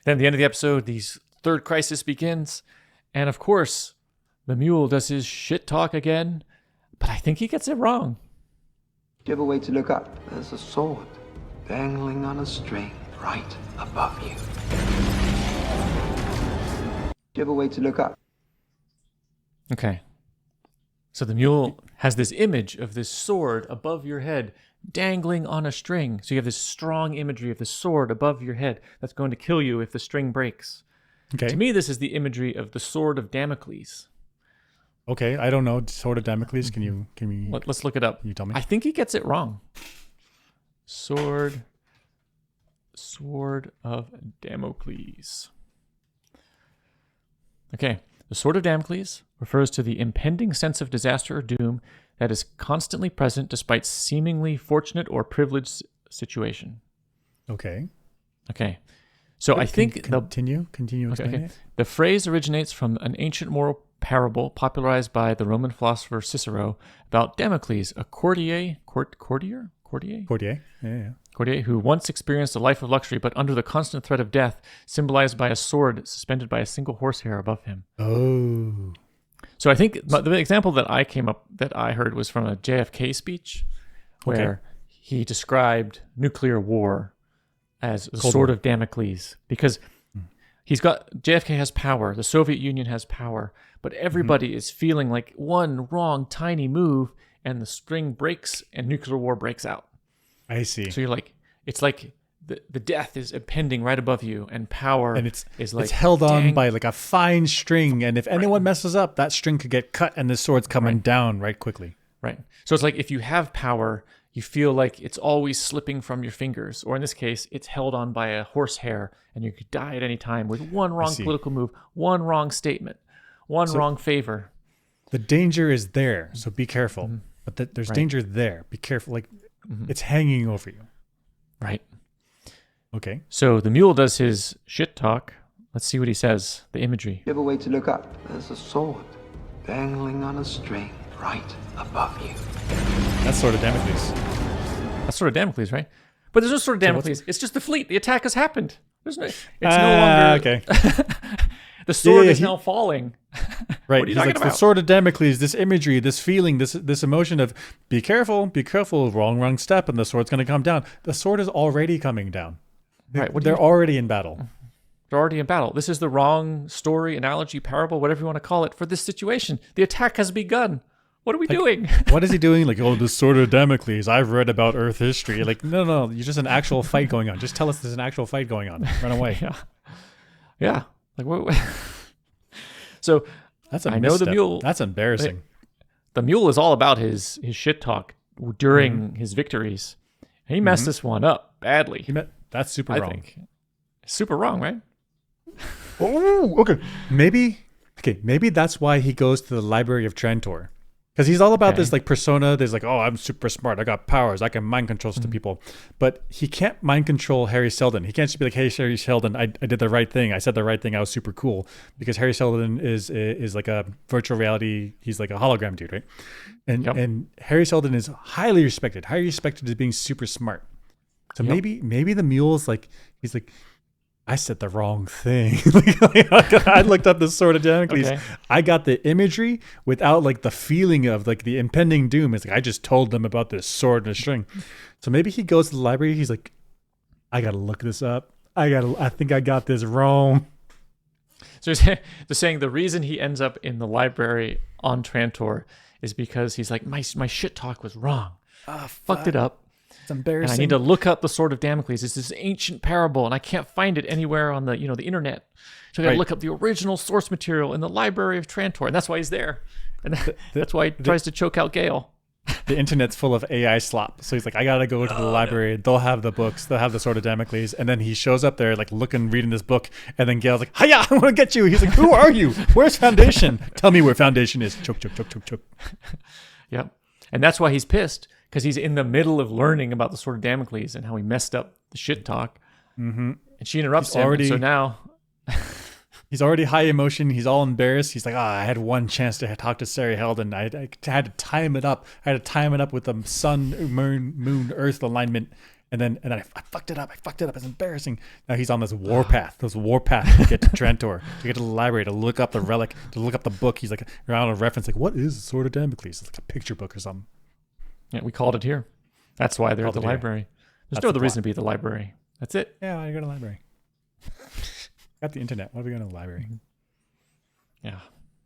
Then at the end of the episode, the third crisis begins. And of course, the mule does his shit talk again. But I think he gets it wrong. Do you ever wait to look up? There's a sword dangling on a string right above you. Do you ever wait to look up? Okay. So the mule has this image of this sword above your head dangling on a string. So you have this strong imagery of the sword above your head that's going to kill you if the string breaks. Okay. To me, this is the imagery of the sword of Damocles. Okay, I don't know. Sword of Damocles. Can you Let's look it up. Can you tell me? I think he gets it wrong. Sword of Damocles. Okay. The sword of Damocles refers to the impending sense of disaster or doom that is constantly present despite seemingly fortunate or privileged situation. Okay. Okay. So I think continue explaining it. The phrase originates from an ancient moral parable popularized by the Roman philosopher Cicero about Damocles, a courtier, who once experienced a life of luxury, but under the constant threat of death, symbolized by a sword suspended by a single horsehair above him. Oh. So I think the example that I heard was from a JFK speech where he described nuclear war as the sword of Damocles because JFK has power, the Soviet Union has power, but everybody is feeling like one wrong tiny move and the string breaks and nuclear war breaks out. I see. So you're like, it's like the death is impending right above you, and power and it's like held on by like a fine string, and if anyone messes up, that string could get cut, and the sword's coming down right quickly. Right. So it's like if you have power, you feel like it's always slipping from your fingers, or in this case, it's held on by a horsehair, and you could die at any time with one wrong political move, one wrong statement, one wrong favor. The danger is there, so be careful. But there's danger there. Be careful. Like it's hanging over you. Right. Okay. So the mule does his shit talk. Let's see what he says. The imagery. You ever wait to look up? There's a sword dangling on a string right above you. That's Sword of Damocles. That's Sword of Damocles, right? But there's no Sword of Damocles. It's just the fleet. The attack has happened. It's no longer. Okay. The sword is now falling. Right. What are you He's talking like about? the Sword of Damocles, this imagery, this feeling, this emotion of be careful, wrong step, and the sword's going to come down. The sword is already coming down. Right. They're already in battle. They're already in battle. This is the wrong story, analogy, parable, whatever you want to call it, for this situation. The attack has begun. What are we doing? What is he doing? Like, the Sword of Damocles. I've read about Earth history. Like, no. You're just an actual fight going on. Just tell us there's an actual fight going on. Run away. Yeah. Like, what? So that's a I know the mule. That's embarrassing. The mule is all about his shit talk during his victories. And he messed this one up badly. That's super wrong. I think. Super wrong, right? Oh, okay. Maybe that's why he goes to the Library of Trantor. Because he's all about this like persona. There's like, oh, I'm super smart. I got powers. I can mind control some people. But he can't mind control Harry Seldon. He can't just be like, hey, Harry Seldon, I did the right thing. I said the right thing. I was super cool. Because Harry Seldon is like a virtual reality. He's like a hologram dude, right? And Harry Seldon is highly respected as being super smart. So maybe the mule's like, he's like, I said the wrong thing. I looked up the Sword of Damocles. Okay. I got the imagery without like the feeling of like the impending doom. It's like I just told them about this sword and a string. So maybe he goes to the library. He's like, I gotta look this up. I think I got this wrong. So they're saying the reason he ends up in the library on Trantor is because he's like, my shit talk was wrong. Fucked it up. It's embarrassing. And I need to look up the Sword of Damocles. It's this ancient parable, and I can't find it anywhere on the the internet. So I got to look up the original source material in the Library of Trantor, and that's why he's there. And that's why he tries to choke out Gale. The internet's full of AI slop. So he's like, I got to go to the library. No. They'll have the books. They'll have the Sword of Damocles. And then he shows up there like reading this book. And then Gale's like, hiya, I want to get you. He's like, who are you? Where's Foundation? Tell me where Foundation is. Choke. Yep. And that's why he's pissed. Because he's in the middle of learning about the Sword of Damocles and how he messed up the shit talk. Mm-hmm. And she interrupts him. And so now... he's already high emotion. He's all embarrassed. He's like, I had one chance to talk to Sarah Heldon. I had to time it up. I had to time it up with the sun, moon, earth alignment. And then I fucked it up. It's embarrassing. Now he's on this warpath to get to Trantor, to get to the library, to look up the relic, to look up the book. He's like around a reference, like, what is the Sword of Damocles? It's like a picture book or something. Yeah, we called it here. That's why they're at the library. There's no other reason to be at the library. That's it. Yeah, I go to the library. Got the internet. Why do we go to the library? Yeah.